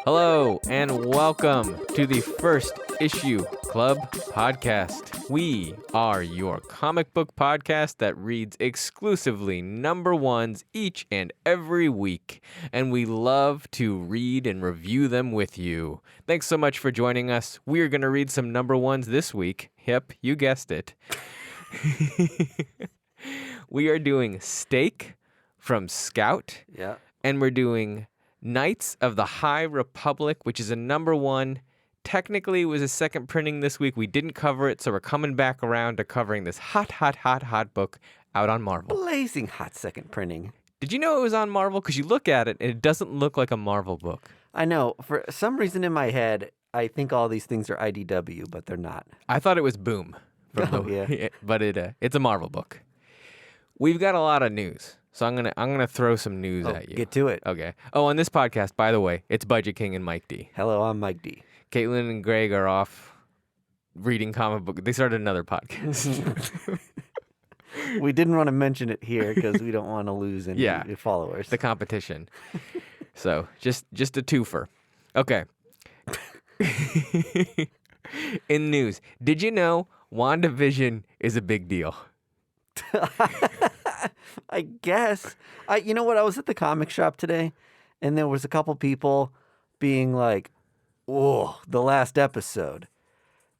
Hello, and welcome to the First Issue Club podcast. We are your comic book podcast that reads exclusively number ones each and every week, and we love to read and review them with you. Thanks so much for joining us. We are going to read some number ones this week. Yep, you guessed it. We are doing Steak from Scout, and we're doing Knights of the High Republic, which is a number one. Technically, it was a second printing this week. We didn't cover it, so we're coming back around to covering this hot book out on Marvel. Blazing hot second printing. Did you know it was on Marvel? Because you look at it, and it doesn't look like a Marvel book. I know. For some reason in my head, I think all these things are IDW, but they're not. I thought it was Boom. Yeah. But it's a Marvel book. We've got a lot of news. So I'm gonna throw some news at you. Get to it. Okay. Oh, on this podcast, by the way, it's Budget King and Mike D. Hello, I'm Mike D. Caitlin and Greg are off reading comic book. They started another podcast. We didn't want to mention it here because we don't want to lose any followers. The competition. So just a twofer. Okay. In news, did you know WandaVision is a big deal? I guess. You know what? I was at the comic shop today, and there was a couple people being like, "Oh, the last episode,"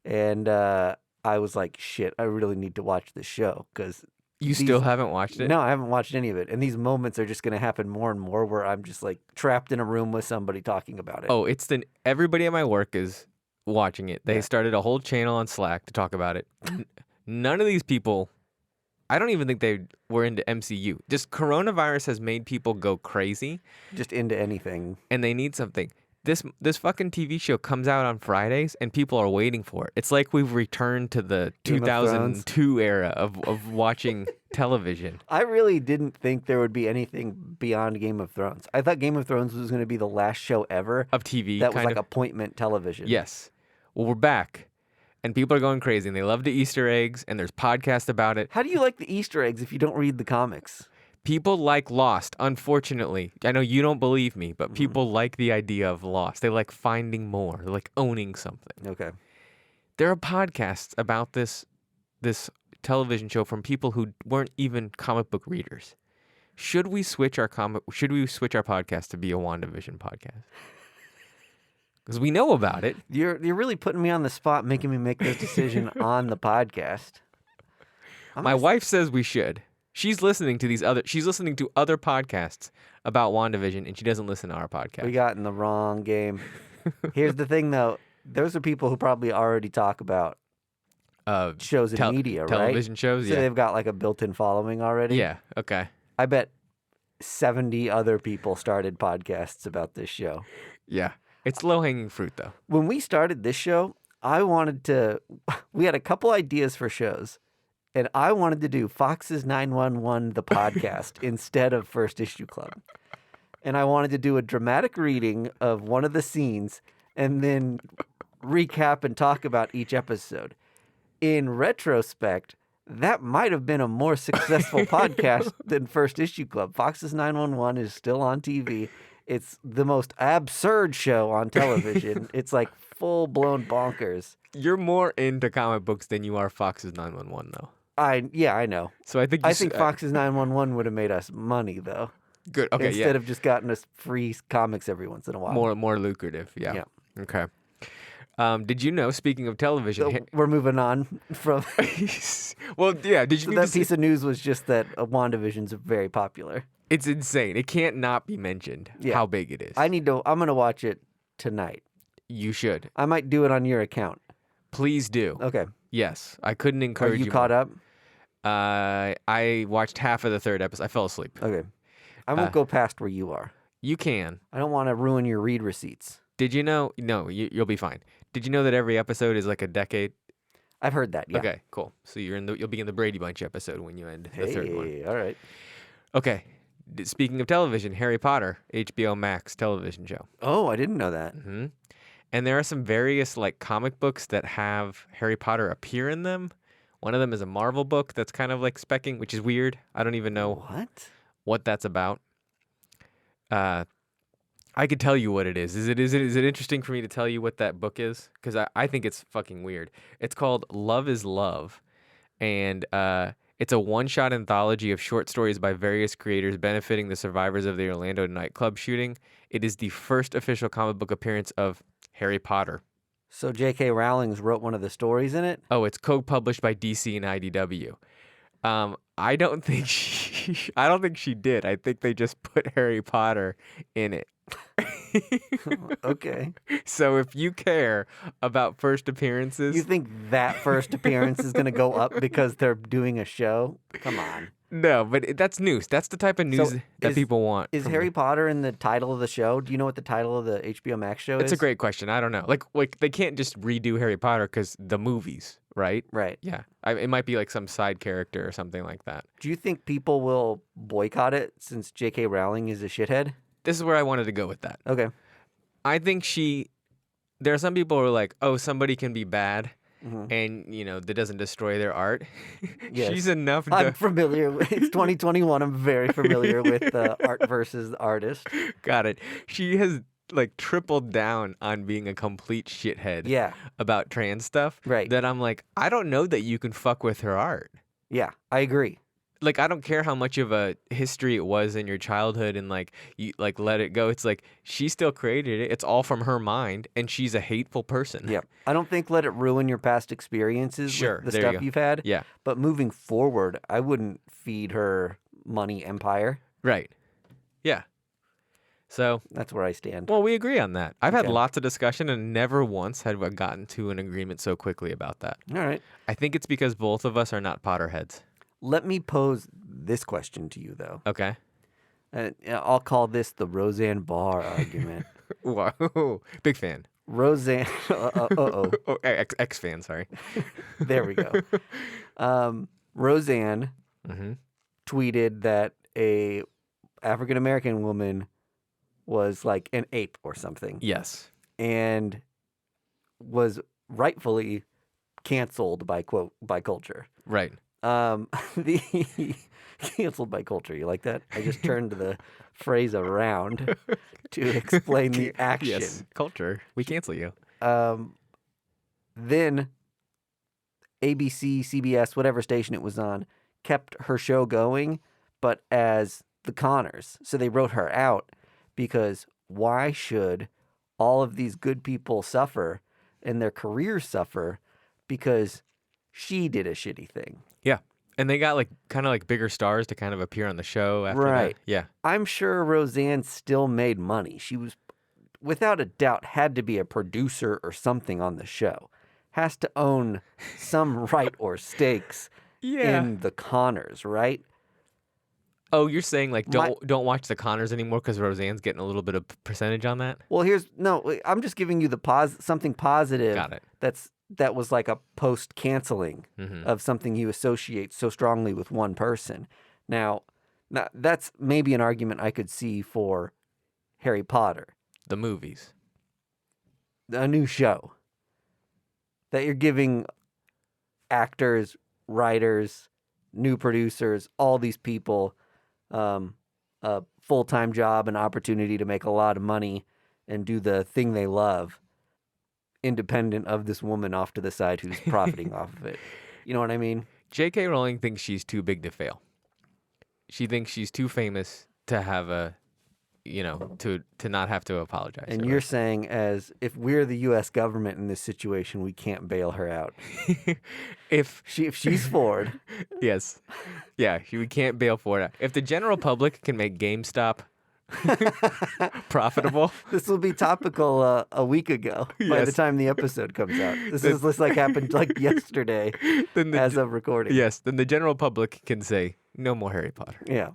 and I was like, "Shit, I really need to watch this show." Because you still haven't watched it? No, I haven't watched any of it, and these moments are just going to happen more and more, where I'm just like trapped in a room with somebody talking about it. Oh, everybody at my work is watching it. They started a whole channel on Slack to talk about it. None of these people. I don't even think they were into MCU. Just coronavirus has made people go crazy. Just into anything. And they need something. This fucking TV show comes out on Fridays, and people are waiting for it. It's like we've returned to the 2002 era of watching television. I really didn't think there would be anything beyond Game of Thrones. I thought Game of Thrones was going to be the last show ever. Of TV. That was like appointment television. Yes. Well, we're back. And people are going crazy, and they love the Easter eggs, and there's podcasts about it. How do you like the Easter eggs if you don't read the comics? People like Lost, unfortunately. I know you don't believe me, but people like the idea of Lost. They like finding more. They like owning something. Okay. There are podcasts about this television show from people who weren't even comic book readers. Should we switch our podcast to be a WandaVision podcast? Because we know about it. You're really putting me on the spot, making me make this decision on the podcast. My wife says we should. She's listening to other podcasts about WandaVision, and she doesn't listen to our podcast. We got in the wrong game. Here's the thing, though. Those are people who probably already talk about shows and media, right? Television shows, so they've got like a built-in following already. Yeah, okay. I bet 70 other people started podcasts about this show. Yeah. It's low-hanging fruit, though. When we started this show, we had a couple ideas for shows, and I wanted to do Fox's 911, the podcast, instead of First Issue Club. And I wanted to do a dramatic reading of one of the scenes and then recap and talk about each episode. In retrospect, that might have been a more successful podcast than First Issue Club. Fox's 911 is still on TV. It's the most absurd show on television. It's like full-blown bonkers. You're more into comic books than you are Fox's 911, though. I know. So I think Fox's 911 would have made us money, though. Good. Okay. Instead of just gotten us free comics every once in a while. More lucrative. Yeah. Okay. Did you know? Speaking of television, so we're moving on from. Well, yeah. Did you? So that piece of news was just that WandaVision's very popular. It's insane. It can't not be mentioned how big it is. I'm gonna watch it tonight. You should. I might do it on your account. Please do. Okay. Yes, I couldn't encourage you. Are you caught up? I watched half of the third episode. I fell asleep. Okay. I won't go past where you are. You can. I don't want to ruin your read receipts. Did you know? No, you'll be fine. Did you know that every episode is like a decade? I've heard that, yeah. Okay, cool. So you'll be in the Brady Bunch episode when you end the third one. Hey, all right. Okay. Speaking of television, Harry Potter, HBO Max television show. Oh, I didn't know that. Mm-hmm. And there are some various like comic books that have Harry Potter appear in them, One of them is a Marvel book that's kind of like specking, which is weird. I don't even know what that's about. I could tell you what it is. Is it interesting for me to tell you what that book is? Because I think it's fucking weird. It's called Love is Love, and it's a one-shot anthology of short stories by various creators benefiting the survivors of the Orlando nightclub shooting. It is the first official comic book appearance of Harry Potter. So J.K. Rowling wrote one of the stories in it? Oh, it's co-published by DC and IDW. I don't think she did. I think they just put Harry Potter in it. Okay. So if you care about first appearances, You think that first appearance is going to go up because they're doing a show? Come on. no, but that's news. That's the type of news that people want. Is from Harry me. Potter in the title of the show? Do you know what the title of the HBO Max show is? It's a great question. I don't know. Like they can't just redo Harry Potter because the movies, right? Right. Yeah. It might be like some side character or something like that. Do you think people will boycott it since J.K. Rowling is a shithead? This is where I wanted to go with that. Okay. I think there are some people who are like, oh, somebody can be bad. Mhm. And, that doesn't destroy their art. Yes. She's enough to... I'm familiar with it's 2021. I'm very familiar with art versus artist. Got it. She has, like, tripled down on being a complete shithead Yeah. about trans stuff. Right. That I'm like, I don't know that you can fuck with her art. Yeah, I agree. Like, I don't care how much of a history it was in your childhood and, like, you, like, let it go. It's like, she still created it. It's all from her mind, and she's a hateful person. Yep. I don't think let it ruin your past experiences Sure, with the there you stuff go. you've had. Yeah. But moving forward, I wouldn't feed her money empire. Right. Yeah. So, That's where I stand. well, we agree on that. I've had Okay. lots of discussion, and never once had we gotten to an agreement so quickly about that. All right. I think it's because both of us are not Potterheads. Let me pose this question to you, though. Okay. I'll call this the Roseanne Barr argument. Wow. Big fan. Roseanne. Uh-oh. Oh, X fan, sorry. There we go. Roseanne Mm-hmm. tweeted that a African American woman was like an ape or something, Yes. and was rightfully canceled by culture. Right. The canceled by culture. You like that? I just turned the phrase around to explain the action. Yes. Culture. We cancel you. Then ABC, CBS, whatever station it was on, kept her show going, but as the Connors. So they wrote her out because why should all of these good people suffer and their careers suffer because she did a shitty thing? Yeah. And they got like kind of like bigger stars to kind of appear on the show after Right. that. Yeah. I'm sure Roseanne still made money. She was, without a doubt, had to be a producer or something on the show. Has to own some right or stakes in the Connors, right? Oh, you're saying like don't watch the Connors anymore because Roseanne's getting a little bit of percentage on that? Well, I'm just giving you the something positive. Got it. That was like a post canceling Mm-hmm. of something you associate so strongly with one person. Now, that's maybe an argument I could see for Harry Potter, The movies. a new show that you're giving actors, writers, new producers, all these people a full-time job and opportunity to make a lot of money and do the thing they love, independent of this woman off to the side who's profiting off of it. You know what I mean? J.K. Rowling thinks she's too big to fail. She thinks she's too famous to have to not have to apologize. And to you're her. saying, as if we're the U.S. government in this situation, we can't bail her out. if She's Ford. Yes. Yeah, we can't bail for it. If the general public can make GameStop profitable. This will be topical a week ago by the Yes. time the episode comes out. This like happened like yesterday Then as of recording. Yes, then the general public can say no more Harry Potter. Yeah.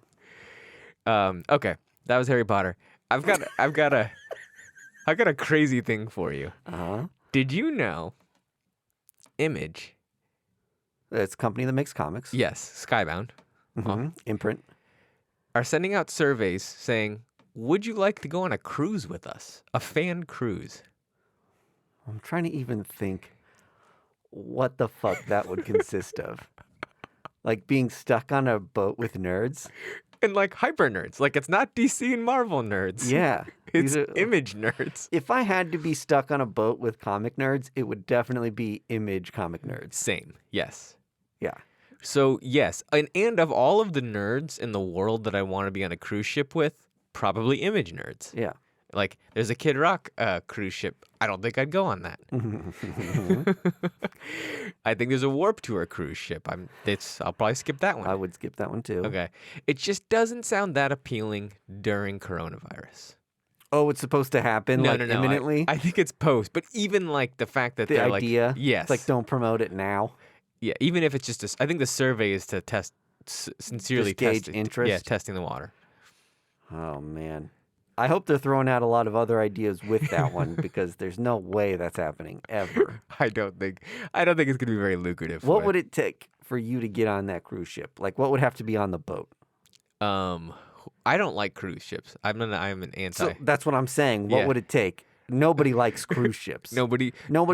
Okay, that was Harry Potter. I've got a crazy thing for you. Uh-huh. Did you know Image? It's a company that makes comics. Yes, Skybound Imprint. are sending out surveys saying, "Would you like to go on a cruise with us? A fan cruise?" I'm trying to even think what the fuck that would consist of. Like being stuck on a boat with nerds. And like hyper nerds. Like it's not DC and Marvel nerds. Yeah. It's Image nerds. If I had to be stuck on a boat with comic nerds, it would definitely be Image comic nerds. Same. Yes. Yeah. So yes, and of all of the nerds in the world that I want to be on a cruise ship with, probably Image nerds. Yeah. Like there's a Kid Rock cruise ship. I don't think I'd go on that. I think there's a Warp Tour cruise ship. I'll probably skip that one. I would skip that one too. Okay. It just doesn't sound that appealing during coronavirus. Oh, it's supposed to happen No. imminently? I think it's post, but even like the fact that the they're idea? like, yes. It's like, don't promote it now. Yeah, even if it's just I think the survey is to test, sincerely Just gauge test interest? Yeah, testing the water. Oh, man. I hope they're throwing out a lot of other ideas with that one because there's no way that's happening ever. I don't think it's going to be very lucrative. What would it take for you to get on that cruise ship? Like, what would have to be on the boat? I don't like cruise ships. I'm an anti. So that's what I'm saying. What Yeah. would it take? Nobody likes cruise ships. Nobody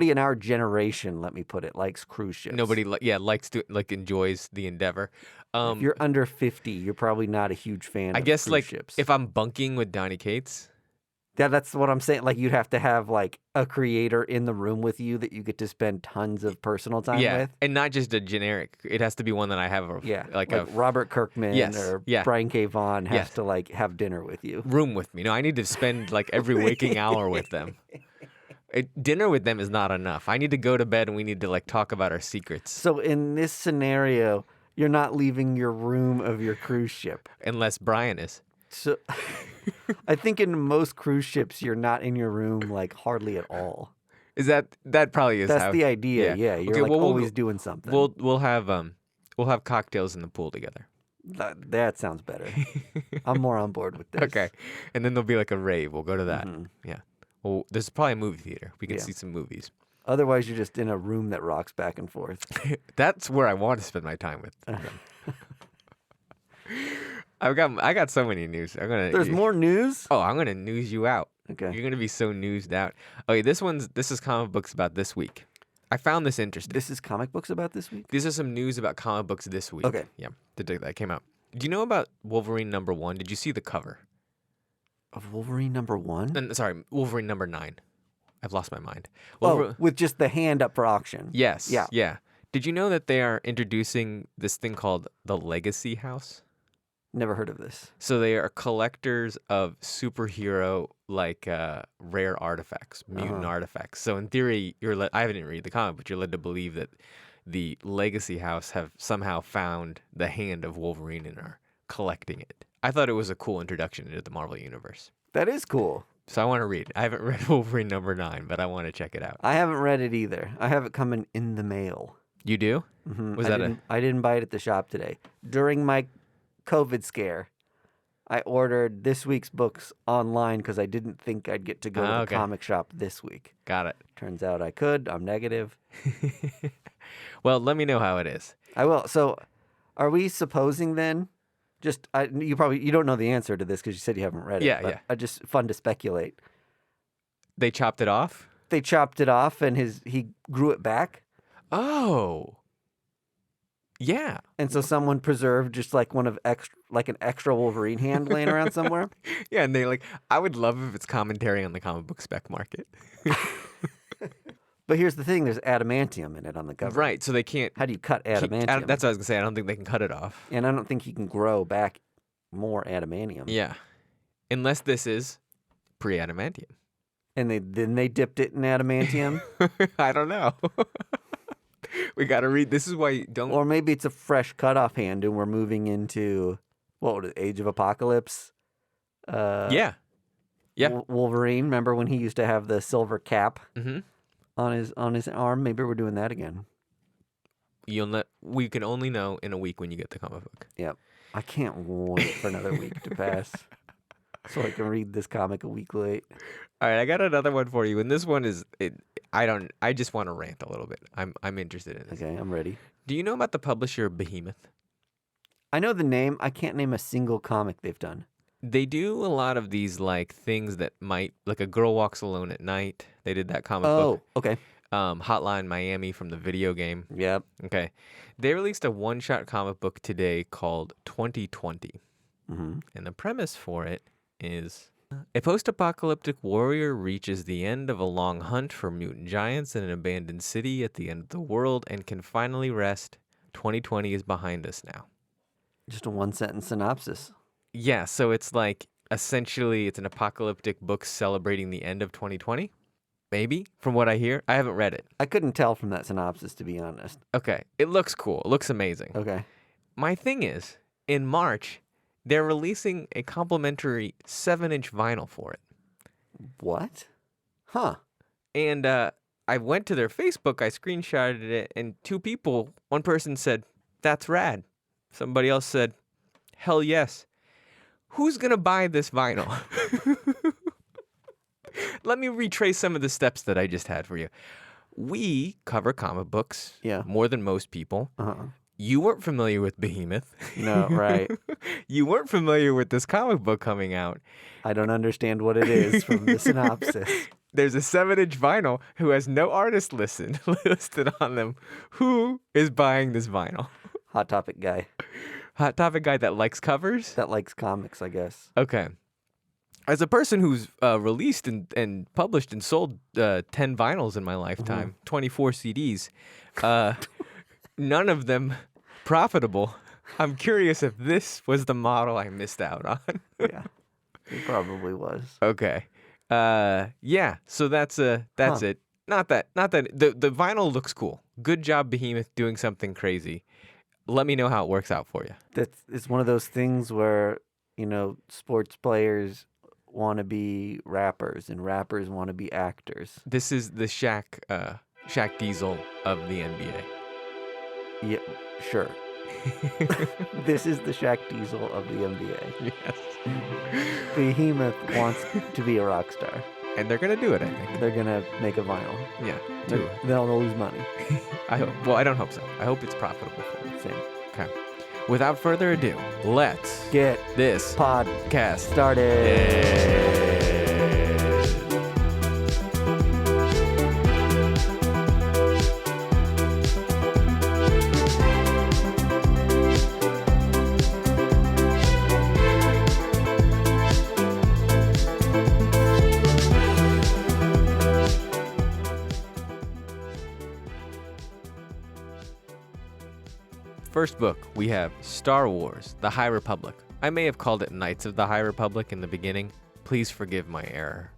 in our generation, let me put it, likes cruise ships. likes to enjoys the endeavor. If you're under 50, you're probably not a huge fan I of guess cruise ships. if I'm bunking with Donnie Cates. Yeah, that's what I'm saying. Like, you'd have to have, like, a creator in the room with you that you get to spend tons of personal time with. And not just a generic. It has to be one that I have Like Robert Kirkman or Brian K. Vaughan has to, like, have dinner with you. Room with me. No, I need to spend, like, every waking hour with them. Dinner with them is not enough. I need to go to bed and we need to, like, talk about our secrets. So in this scenario, you're not leaving your room of your cruise ship. Unless Brian is. So I think in most cruise ships, you're not in your room, like, hardly at all. Is that probably is That's how, the idea. Yeah. You're Okay, like well, always doing something. We'll have cocktails in the pool together. That sounds better. I'm more on board with this. Okay. And then there'll be like a rave. We'll go to that. Mhm. Yeah. Well, there's probably a movie theater. We can Yeah. see some movies. Otherwise, you're just in a room that rocks back and forth. That's where I want to spend my time with them. I got so many news. There's more news? Oh, I'm gonna news you out. Okay. You're gonna be so newsed out. Okay, this is comic books about this week. I found this interesting. This is comic books about this week? These are some news about comic books this week. Okay. Yeah, that came out. Do you know about Wolverine #1? Did you see the cover? Of Wolverine #1? Sorry, Wolverine #9. I've lost my mind. With just the hand up for auction. Yes. Yeah. Yeah. Did you know that they are introducing this thing called the Legacy House? Never heard of this. So they are collectors of superhero rare artifacts, mutant artifacts. So in theory, I haven't read the comic, but you're led to believe that the Legacy House have somehow found the hand of Wolverine and are collecting it. I thought it was a cool introduction into the Marvel Universe. That is cool. So I want to read. I haven't read Wolverine #9, but I want to check it out. I haven't read it either. I have it coming in the mail. You do? Mm-hmm. I didn't buy it at the shop today. During my COVID scare, I ordered this week's books online because I didn't think I'd get to go to the comic shop this week. Got it. Turns out I could. I'm negative. Well, let me know how it is. I will. So, are we supposing then? You don't know the answer to this because you said you haven't read it. Yeah. Just fun to speculate. They chopped it off? They chopped it off and he grew it back. Oh. Yeah. And so someone preserved just like an extra Wolverine hand laying around somewhere. Yeah, and I would love if it's commentary on the comic book spec market. But here's the thing, there's adamantium in it on the cover. Right, so they can't. How do you cut adamantium? That's what I was going to say. I don't think they can cut it off. And I don't think you can grow back more adamantium. Yeah. Unless this is pre-adamantium. And then they dipped it in adamantium? I don't know. We got to read. This is why you don't. Or maybe it's a fresh cutoff hand and we're moving into, Age of Apocalypse? Yeah. Wolverine, remember when he used to have the silver cap Mm-hmm. on his arm? Maybe we're doing that again. We can only know in a week when you get the comic book. Yep. I can't wait for another week to pass so I can read this comic a week late. All right, I got another one for you, and this one is I just want to rant a little bit. I'm interested in this. Okay, I'm ready. Do you know about the publisher Behemoth? I know the name. I can't name a single comic they've done. They do a lot of these things that might, like A Girl Walks Alone at Night. They did that comic book. Oh, okay. Hotline Miami from the video game. Yep. Okay. They released a one-shot comic book today called 2020. Mm-hmm. And the premise for it is a post-apocalyptic warrior reaches the end of a long hunt for mutant giants in an abandoned city at the end of the world and can finally rest. 2020 is behind us now. Just a one-sentence synopsis. Yeah, so it's like essentially it's an apocalyptic book celebrating the end of 2020. Maybe, from what I hear. I haven't read it. I couldn't tell from that synopsis, to be honest. Okay, it looks cool. It looks amazing. Okay. My thing is, in March, they're releasing a complimentary 7-inch vinyl for it. What? Huh. And I went to their Facebook, I screenshotted it, and one person said, "That's rad." Somebody else said, "Hell yes." Who's going to buy this vinyl? Let me retrace some of the steps that I just had for you. We cover comic books more than most people. Uh-huh. You weren't familiar with Behemoth. No, right. You weren't familiar with this comic book coming out. I don't understand what it is from the synopsis. There's a 7-inch vinyl who has no artist listed on them. Who is buying this vinyl? Hot Topic guy. Hot Topic guy that likes covers? That likes comics, I guess. Okay. As a person who's released and published and sold 10 vinyls in my lifetime, 24 CDs, none of them profitable. I'm curious if this was the model I missed out on. Yeah, it probably was. Okay. Yeah. So that's it. Not that the vinyl looks cool. Good job, Behemoth, doing something crazy. Let me know how it works out for you. It's one of those things where, sports players want to be rappers and rappers want to be actors. This is the Shaq Diesel of the NBA. Yeah, sure. This is the Shaq Diesel of the NBA. Yes. Behemoth wants to be a rock star. And they're going to do it, I think. They're going to make a vinyl. Yeah. They'll lose money. I hope. Well, I don't hope so. I hope it's profitable for them. Same. Okay. Without further ado, let's Get this podcast started. First book, we have Star Wars, The High Republic. I may have called it Knights of the High Republic in the beginning. Please forgive my error.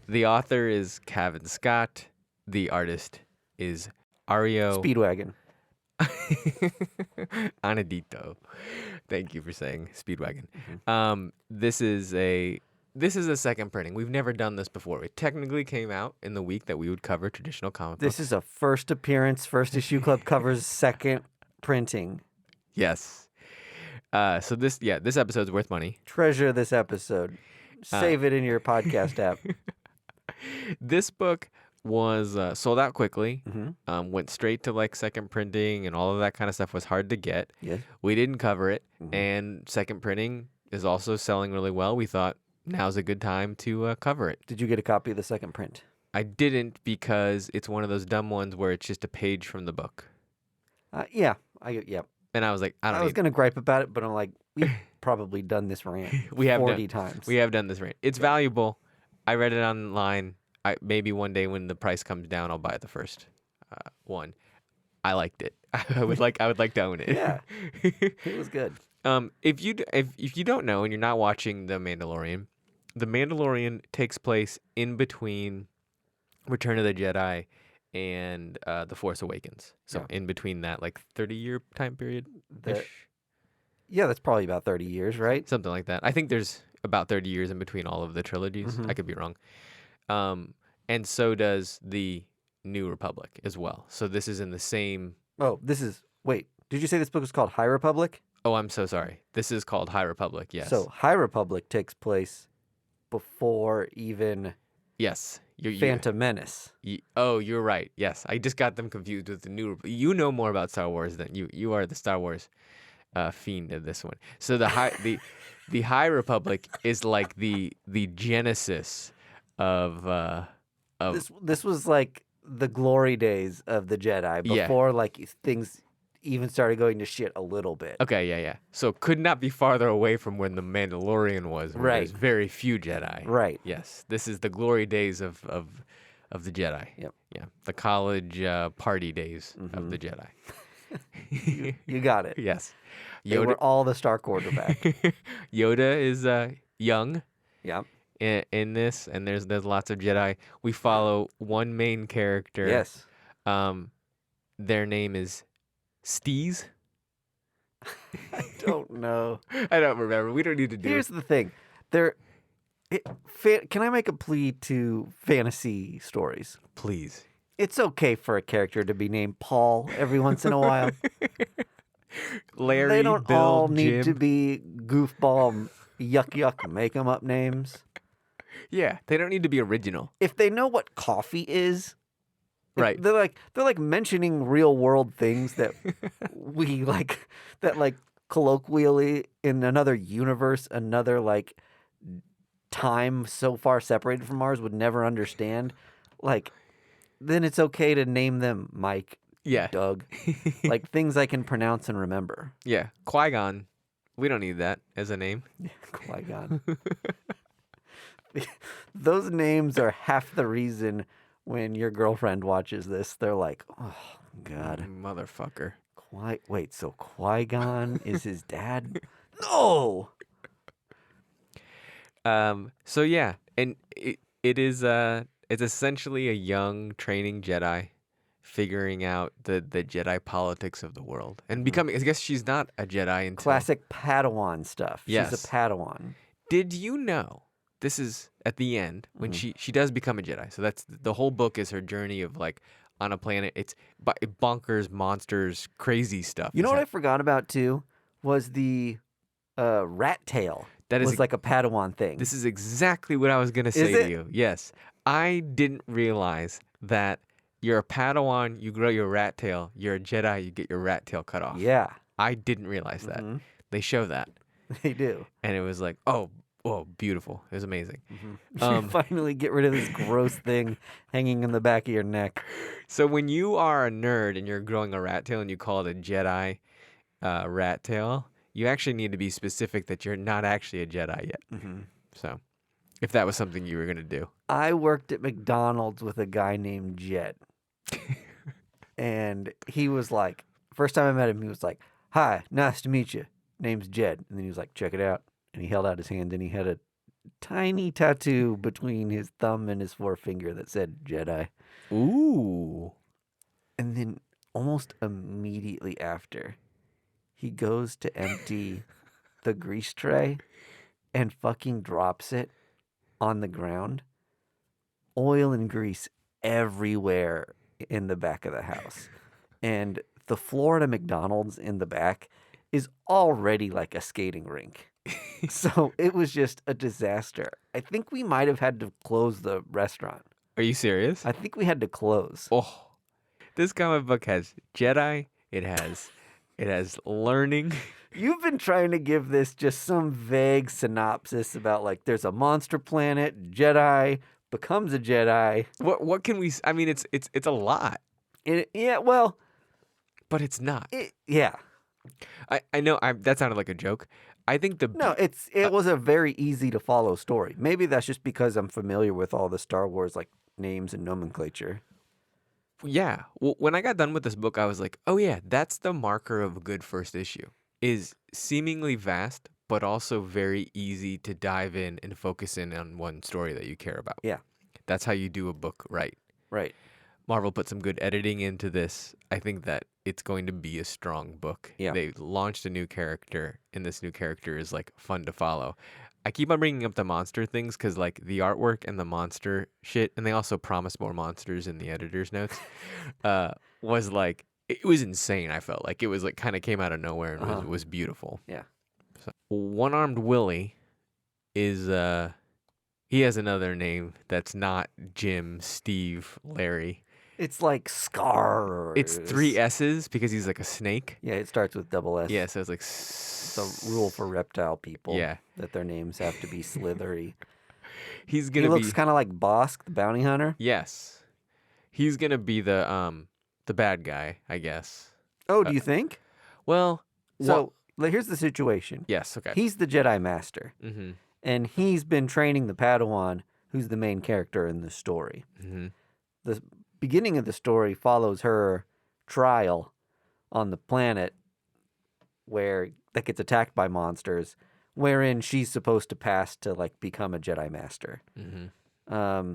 The author is Cavan Scott. The artist is Ario Speedwagon. Anadito. Thank you for saying Speedwagon. Mm-hmm. This is a second printing. We've never done this before. It technically came out in the week that we would cover traditional comic books. This is a first appearance. First Issue Club covers second printing. Yes. So this episode's worth money. Treasure this episode. Save it in your podcast app. This book was sold out quickly. Mm-hmm. Went straight to like second printing and all of that kind of stuff was hard to get. Yes. We didn't cover it. Mm-hmm. And second printing is also selling really well. We thought now's a good time to cover it. Did you get a copy of the second print? I didn't because it's one of those dumb ones where it's just a page from the book. Yeah. And I was like, I was going to gripe about it, but I'm like, we've probably done this rant 40 times. We have done this rant. It's valuable. I read it online. Maybe one day when the price comes down, I'll buy the first one. I liked it. I would like to own it. Yeah, it was good. If you don't know and you're not watching The Mandalorian takes place in between Return of the Jedi and The Force Awakens. So in between that, like 30-year time period. Yeah, that's probably about 30 years, right? Something like that. I think there's about 30 years in between all of the trilogies. Mm-hmm. I could be wrong. And so does the New Republic as well. So this is in the same... Oh, wait, did you say this book is called High Republic? Oh, I'm so sorry. This is called High Republic, yes. So High Republic takes place before even... Yes. Phantom Menace. You're right. Yes, I just got them confused with the New... You know more about Star Wars than you are the Star Wars fiend of this one. So the High Republic is like the genesis of This was like the glory days of the Jedi Yeah. before like things even started going to shit a little bit. Okay, yeah. So could not be farther away from when the Mandalorian was, where there's Right. very few Jedi. Right. Yes, this is the glory days of the Jedi. Yep. Yeah, the college party days of the Jedi. You got it. Yes. They were all the star quarterback. Yoda is young Yep. in this, and there's lots of Jedi. We follow one main character. Yes. Their name is Steez. I don't know. I don't remember. We don't need to do Here's the thing. Can I make a plea to fantasy stories? Please. It's okay for a character to be named Paul every once in a while. Larry, They don't Bill, all need Jim. to be goofball, yuck, make 'em up names. Yeah, they don't need to be original. If they know what coffee is, Right. They're like mentioning real world things that we like, that like colloquially in another universe, another like time so far separated from ours would never understand. Like, then it's okay to name them Mike, Yeah. Doug, like things I can pronounce and remember. Yeah. Qui-Gon. We don't need that as a name. Qui-Gon. Those names are half the reason when your girlfriend watches this, they're like, oh, God. Motherfucker. Wait, so Qui-Gon is his dad? No! So yeah, and it is it's essentially a young training Jedi figuring out the Jedi politics of the world and becoming, I guess she's not a Jedi until Classic Padawan stuff. Yes. She's a Padawan. Did you know this is at the end when she does become a Jedi? So that's the whole book is her journey of like on a planet. It's bonkers, monsters, crazy stuff. You know what I forgot about too? Was the rat tail. That is was like a Padawan thing. This is exactly what I was going to say to you. Yes. I didn't realize that you're a Padawan, you grow your rat tail. You're a Jedi, you get your rat tail cut off. Yeah. I didn't realize that. They show that. They do. And it was like, oh, beautiful. It was amazing. You finally get rid of this gross thing hanging in the back of your neck. So when you are a nerd and you're growing a rat tail and you call it a Jedi rat tail, you actually need to be specific that you're not actually a Jedi yet. So if that was something you were going to do. I worked at McDonald's with a guy named Jed. And he was like, first time I met him, he was like, hi, nice to meet you. Name's Jed. And then he was like, check it out. And he held out his hand and he had a tiny tattoo between his thumb and his forefinger that said Jedi. Ooh. And then almost immediately after, he goes to empty the grease tray and fucking drops it on the ground. Oil and grease everywhere in the back of the house. And the floor at a McDonald's in the back is already like a skating rink. So it was just a disaster. I think we might have had to close the restaurant. Are you serious? I think we had to close. Oh, this comic book has Jedi. It has learning. You've been trying to give this just some vague synopsis about like there's a monster planet, Jedi becomes a Jedi. What can we? I mean, it's a lot, Yeah, well, but it's not. Yeah. I know. That sounded like a joke. I think it was a very easy to follow story. Maybe that's just because I'm familiar with all the Star Wars like names and nomenclature. Yeah. Well, when I got done with this book, I was like, oh yeah, that's the marker of a good first issue. Is seemingly vast, but also very easy to dive in and focus in on one story that you care about. Yeah. That's how you do a book right. Right. Marvel put some good editing into this. I think that it's going to be a strong book. Yeah. They launched a new character, and this new character is like fun to follow. I keep on bringing up the monster things because like the artwork and the monster shit, and they also promised more monsters in the editor's notes, was like, it was insane. I felt like it was like kind of came out of nowhere and was beautiful. Yeah. So, One-Armed Willie is, he has another name that's not Jim, Steve, Larry. It's like Scar. It's 3 S's because he's like a snake. Yeah, it starts with double S. Yeah, so it's like... It's a rule for reptile people. Yeah. That their names have to be slithery. He looks kind of like Bosk, the bounty hunter. Yes. He's gonna be the bad guy, I guess. Oh, do you think? Well, So here's the situation. yes, okay. He's the Jedi Master, Mm-hmm. and he's been training the Padawan, who's the main character in the story. Mm-hmm. The beginning of the story follows her trial on the planet that gets attacked by monsters, wherein she's supposed to pass to like become a Jedi Master. Mm-hmm.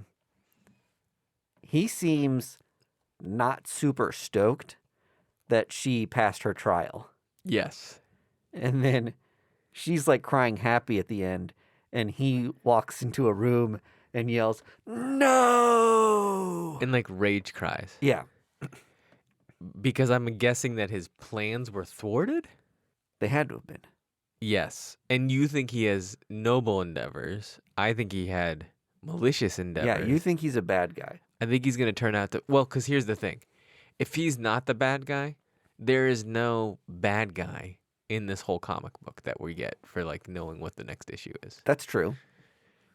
He seems not super stoked that she passed her trial. Yes. And then she's like crying happy at the end, and he walks into a room and yells, "No!" And like rage cries. Yeah, Because I'm guessing that his plans were thwarted? they had to have been. Yes. And you think he has noble endeavors. I think he had malicious endeavors. Yeah, you think he's a bad guy. I think he's going to turn out to. Well, because here's the thing. If he's not the bad guy, there is no bad guy in this whole comic book that we get for like knowing what the next issue is. That's true.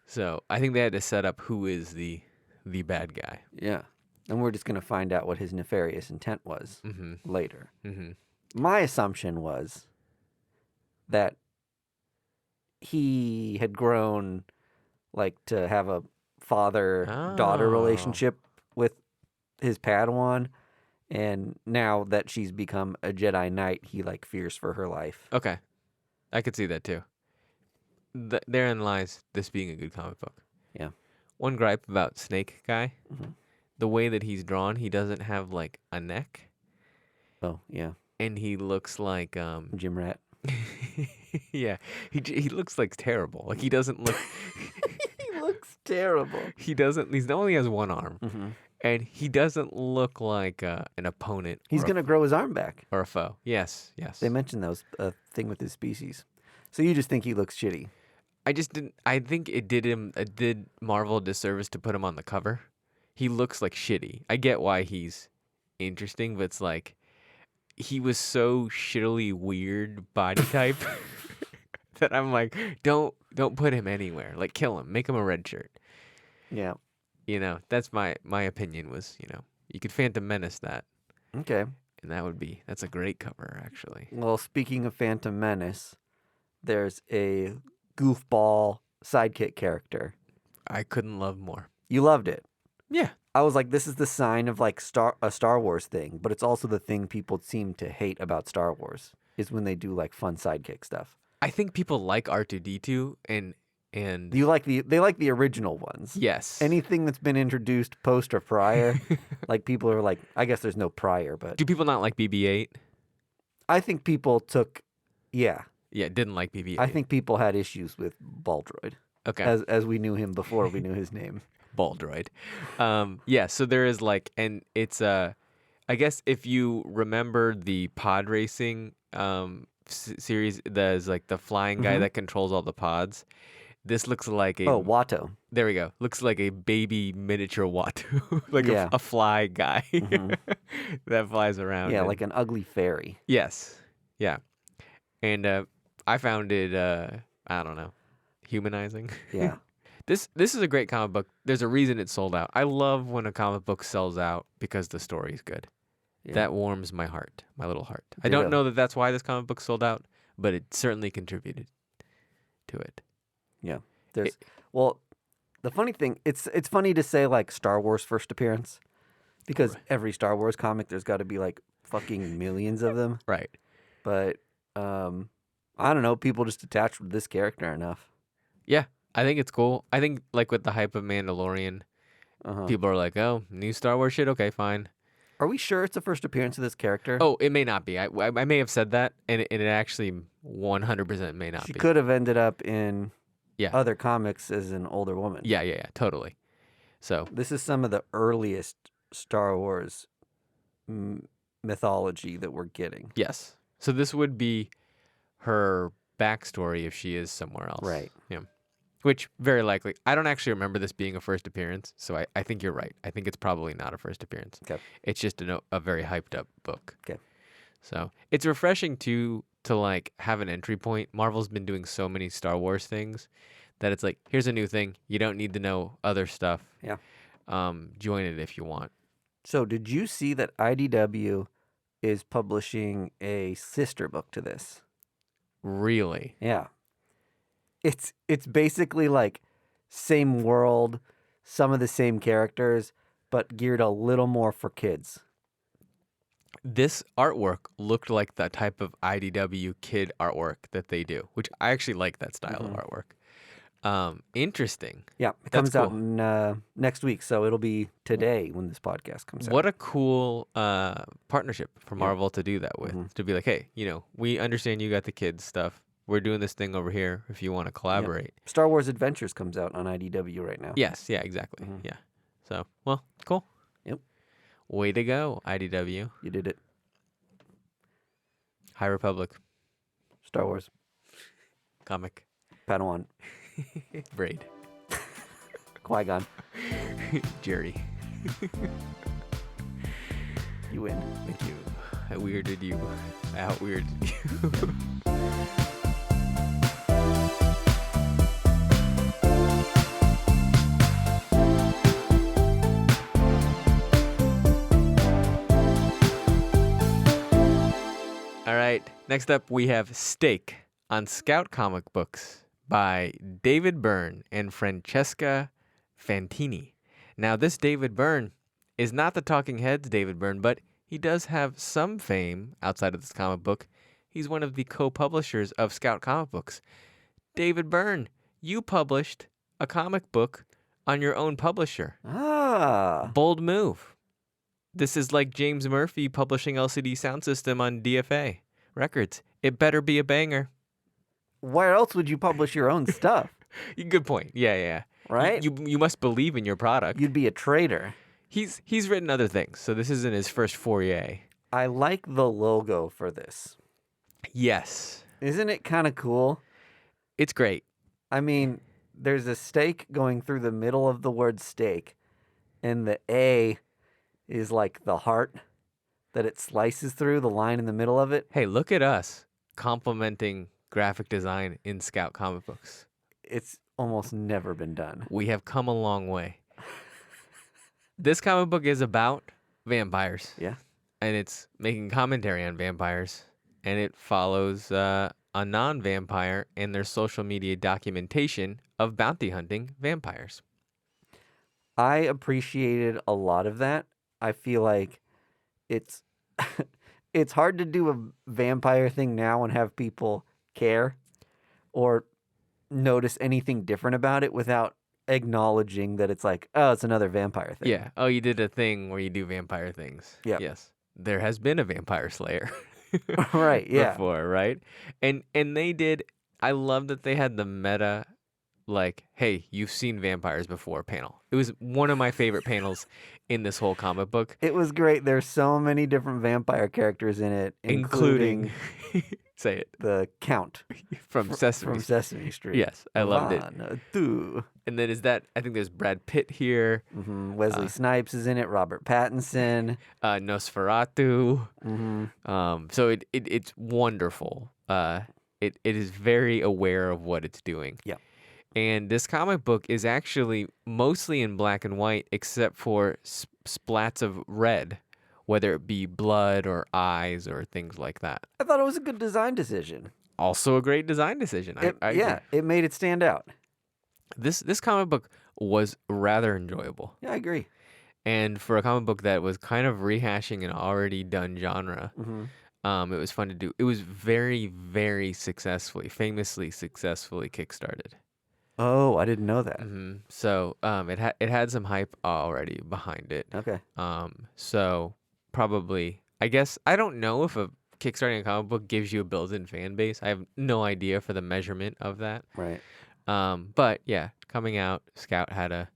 So I think they had to set up who is the bad guy. Yeah. And we're just going to find out what his nefarious intent was later. Mm-hmm. My assumption was that he had grown like to have a father-daughter Oh. relationship with his Padawan, and now that she's become a Jedi Knight, he like fears for her life. Okay. I could see that too. Therein lies this being a good comic book. Yeah. One gripe about Snake Guy, Mhm. the way that he's drawn, he doesn't have like a neck, Oh, yeah. and he looks like Jim Rat. yeah, he looks like terrible. Like he doesn't look. He looks terrible. He only has one arm, Mm-hmm. and he doesn't look like an opponent. He's or going to grow his arm back. or a foe. Yes, yes. They mentioned those thing with his species. So you just think he looks shitty. I just didn't. I think it did Marvel a disservice to put him on the cover. He looks like shitty. I get why he's interesting, but it's like he was so shittily weird body type that I'm like, don't put him anywhere. Like, kill him. Make him a red shirt. Yeah. You know, that's my opinion was, you could Phantom Menace that, Okay. and that's a great cover, actually. Well, speaking of Phantom Menace, there's a goofball sidekick character. I couldn't love more. You loved it. Yeah. I was like, this is the sign of like a Star Wars thing, but it's also the thing people seem to hate about Star Wars is when they do like fun sidekick stuff. I think people like R2-D2 and They like the original ones. yes. Anything that's been introduced post or prior, like people are like, I guess there's no prior, but Do people not like BB-8? I think people yeah, Didn't like BB-8. I think people had issues with Baldroid okay. as we knew him before we knew his name. Baldroid. Yeah, so there is like, and it's I guess if you remember the pod racing series, there's like the flying guy that controls all the pods. This looks like a Watto. There we go. Looks like a baby miniature Watto, like Yeah. a fly guy that flies around. Yeah, and- like an ugly fairy. yes, yeah, and I found it I don't know, humanizing. Yeah. This is a great comic book. There's a reason it sold out. I love when a comic book sells out because the story is good. Yeah. That warms my heart, my little heart. I Ditto. don't know that that's why this comic book sold out, but it certainly contributed to it. Yeah. Well, the funny thing, it's funny to say like Star Wars first appearance because every Star Wars comic there's got to be like fucking millions of them. Right. But I don't know, people just attached with this character enough. Yeah, I think it's cool. I think like with the hype of Mandalorian, Uh-huh. people are like, "Oh, new Star Wars shit. Okay, fine." Are we sure it's the first appearance of this character? Oh, it may not be. I may have said that, and it actually 100% may not she be. could have ended up in Yeah. other comics as an older woman. Yeah, totally. So This is some of the earliest Star Wars mythology that we're getting. yes, so this would be her backstory if she is somewhere else. Right. Yeah. Which very likely. I don't actually remember this being a first appearance, so I think you're right. I think it's probably not a first appearance. Okay. It's just a very hyped up book. Okay. So it's refreshing to like have an entry point. Marvel's been doing so many Star Wars things that it's like, here's a new thing. You don't need to know other stuff. Yeah. Join it if you want. So did you see that IDW is publishing a sister book to this? Really? Yeah. It's basically like same world, some of the same characters, but geared a little more for kids. This artwork looked like the type of IDW kid artwork that they do, which I actually like that style of artwork. Interesting. Yeah, it That's comes out cool. in, next week, so it'll be today when this podcast comes out. What a cool partnership for Marvel to do that with. To be like, hey, we understand you got the kids stuff. We're doing this thing over here if you want to collaborate. Star Wars Adventures comes out on IDW right now. Yes, yeah, exactly. Yeah. So, well, cool. Yep. Way to go, IDW. You did it. High Republic. Star Wars. Comic. Padawan. Braid. Qui-Gon. Jerry. You win. Thank you. I weirded you. I out-weirded you. All right, next up we have Stake on Scout Comic Books by David Byrne and Francesca Fantini. Now, this David Byrne is not the Talking Heads David Byrne, but he does have some fame outside of this comic book. He's one of the co-publishers of Scout Comic Books. David Byrne, you published a comic book on your own publisher. Ah. Bold move. This is like James Murphy publishing LCD Sound System on DFA Records. It better be a banger. Where else would you publish your own stuff? Good point. Yeah. Right? You must believe in your product. You'd be a traitor. He's written other things, so this isn't his first foray. I like the logo for this. Yes. Isn't it kind of cool? It's great. I mean, there's a stake going through the middle of the word steak, and the A is like the heart that it slices through, the line in the middle of it. Hey, look at us complimenting graphic design in Scout comic books. It's almost never been done. We have come a long way. This comic book is about vampires. Yeah. And it's making commentary on vampires. And it follows a non-vampire and their social media documentation of bounty hunting vampires. I appreciated a lot of that. I feel like it's it's hard to do a vampire thing now and have people care or notice anything different about it without acknowledging that it's like, oh, it's another vampire thing. Yeah. Oh, you did a thing where you do vampire things. Yeah. Yes. There has been a vampire slayer. Right, yeah. Before, right? And they did. I love that they had the meta, like, hey, you've seen vampires before panel. It was one of my favorite panels in this whole comic book. It was great. There's so many different vampire characters in it, including say it, the Count from Sesame Street. Yes, I loved it. it. And then I think there's Brad Pitt here. Wesley Snipes is in it. Robert Pattinson. Nosferatu. So it's wonderful. It is very aware of what it's doing. Yeah. And this comic book is actually mostly in black and white, except for splats of red, whether it be blood or eyes or things like that. I thought it was a good design decision. Also a great design decision. I agree. It made it stand out. This comic book was rather enjoyable. Yeah, I agree. And for a comic book that was kind of rehashing an already done genre, it was fun to do. It was very, very famously successfully kickstarted. Oh, I didn't know that. So it had some hype already behind it. Okay. So probably, I guess, I don't know if a kickstarting a comic book gives you a built-in fan base. I have no idea for the measurement of that. Right. But yeah, coming out, Scout had a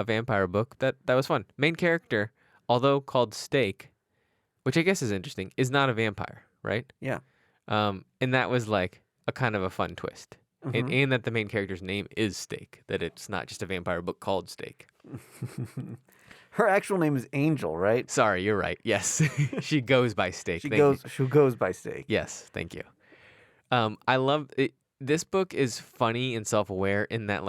vampire book that was fun. Main character, although called Stake, which I guess is interesting, is not a vampire, right? Yeah. And that was like a kind of a fun twist. And that the main character's name is Stake, that it's not just a vampire book called Stake. Her actual name is Angel, right? Sorry, you're right. Yes. She goes by Stake. She goes by Stake. Yes, thank you. I love it. This book is funny and self-aware in that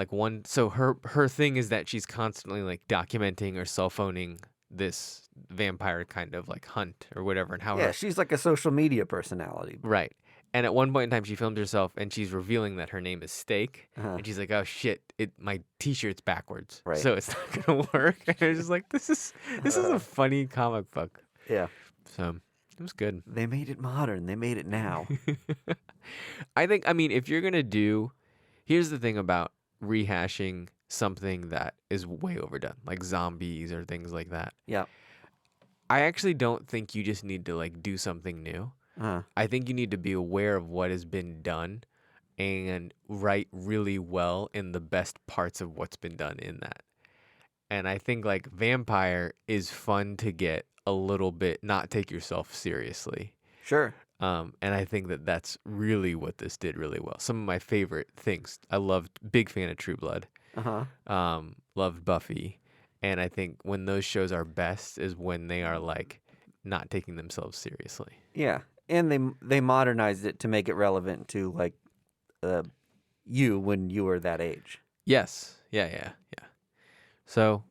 so her thing is that she's constantly like documenting or cell phoning this vampire kind of like hunt or whatever, and how Yeah, her, she's like a social media personality. right. And at one point in time, she filmed herself, and she's revealing that her name is Steak, Uh-huh. and she's like, "Oh shit, my T-shirt's backwards, Right. so it's not gonna work." And I was just like, "This is a funny comic book." Yeah. So it was good. They made it modern. They made it now. I mean, if you're gonna do, here's the thing about rehashing something that is way overdone, like zombies or things like that. Yeah. I actually don't think you just need to like do something new. Uh-huh. I think you need to be aware of what has been done and write really well in the best parts of what's been done in that. And I think like vampire is fun to get a little bit, not take yourself seriously. Sure. And I think that that's really what this did really well. Some of my favorite things. I loved, big fan of True Blood. Uh-huh. Loved Buffy. And I think when those shows are best is when they are like not taking themselves seriously. Yeah. And they modernized it to make it relevant to like you when you were that age. Yes. Yeah. So,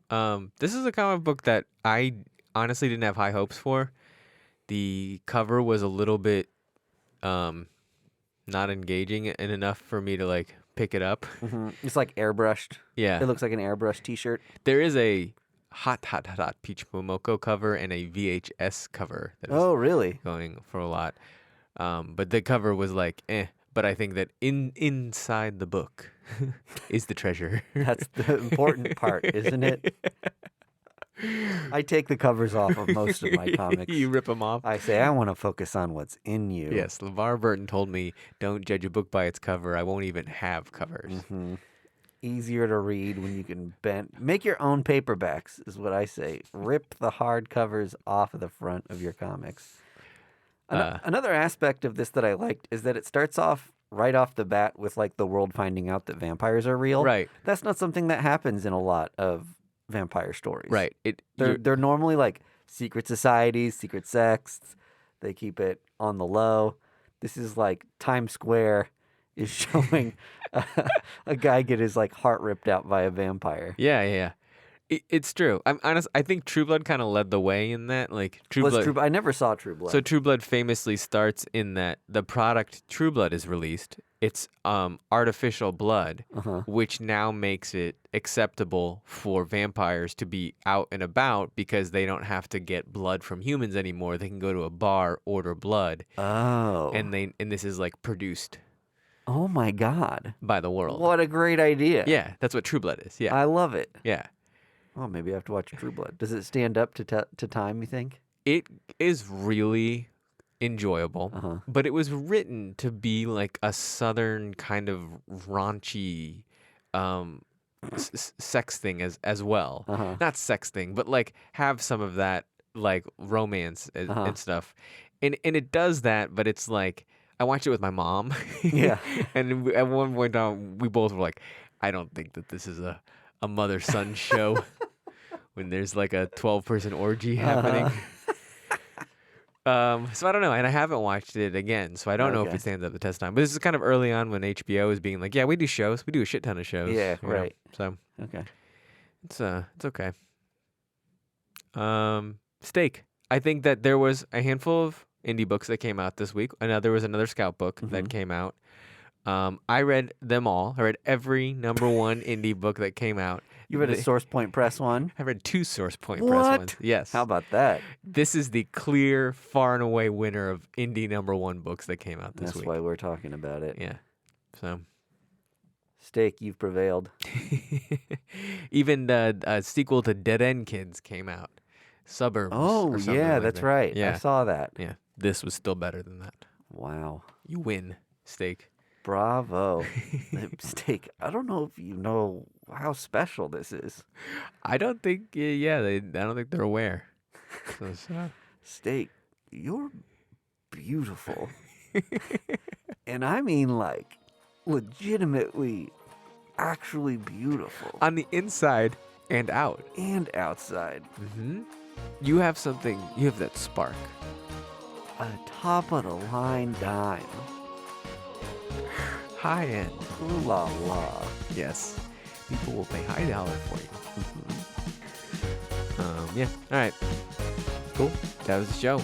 this is a comic book that I honestly didn't have high hopes for. The cover was a little bit not engaging and enough for me to like pick it up. Mm-hmm. It's like airbrushed. Yeah. It looks like an airbrushed T-shirt. There is a hot Peach Momoko cover and a VHS cover that is Oh, really? going for a lot. But the cover was like, eh. But I think that inside the book is the treasure. That's the important part, isn't it? I take the covers off of most of my comics. You rip them off? I say, I want to focus on what's in you. Yes, LeVar Burton told me, don't judge a book by its cover. I won't even have covers. Mm-hmm. Easier to read when you can make your own paperbacks, is what I say. Rip the hard covers off of the front of your comics. Another aspect of this that I liked is that it starts off right off the bat with like the world finding out that vampires are real. Right. That's not something that happens in a lot of vampire stories. Right. They're normally like secret societies, secret sects. They keep it on the low. This is like Times Square is showing a guy get his like heart ripped out by a vampire. Yeah. It's true. I'm honest. I think True Blood kind of led the way in that. Like True Blood. I never saw True Blood. So True Blood famously starts in that the product True Blood is released. It's artificial blood, which now makes it acceptable for vampires to be out and about because they don't have to get blood from humans anymore. They can go to a bar, order blood. Oh. And this is like produced. Oh my God. By the world. What a great idea. Yeah, that's what True Blood is. Yeah. I love it. Yeah. Oh, maybe I have to watch True Blood. Does it stand up to time, you think? It is really enjoyable, but it was written to be like a southern kind of raunchy sex thing as well. Not sex thing, but like have some of that like romance and stuff. And it does that, but it's like I watched it with my mom. Yeah. And at one point we both were like, I don't think that this is a mother-son show when there's like a 12-person orgy happening. So I don't know, and I haven't watched it again, so I don't know if it stands up the test of time. But this is kind of early on when HBO is being like, yeah, we do shows. We do a shit ton of shows. Yeah, right. So okay. It's okay. Steak. I think that there was a handful of indie books that came out this week. There was another Scout book that came out. I read them all. I read every #1 indie book that came out. You read a Source Point Press one? I read 2 Source Point Press ones. Yes. How about that? This is the clear, far and away winner of indie #1 books that came out this week. That's why we're talking about it. Yeah. So. Steak, you've prevailed. Even the sequel to Dead End Kids came out. Suburbs. Oh, or something yeah, like that's that. right. Yeah. I saw that. Yeah. This was still better than that. Wow. You win, Steak. Bravo. Steak, I don't know if you know how special this is. I don't think, I don't think they're aware. So. Steak, you're beautiful. And I mean like legitimately, actually beautiful. On the inside and out. And outside. Mm-hmm. You have something, you have that spark. A top of the line dime. High end. Ooh la la. Yes. People will pay high dollar for you. Yeah. All right. Cool. That was the show.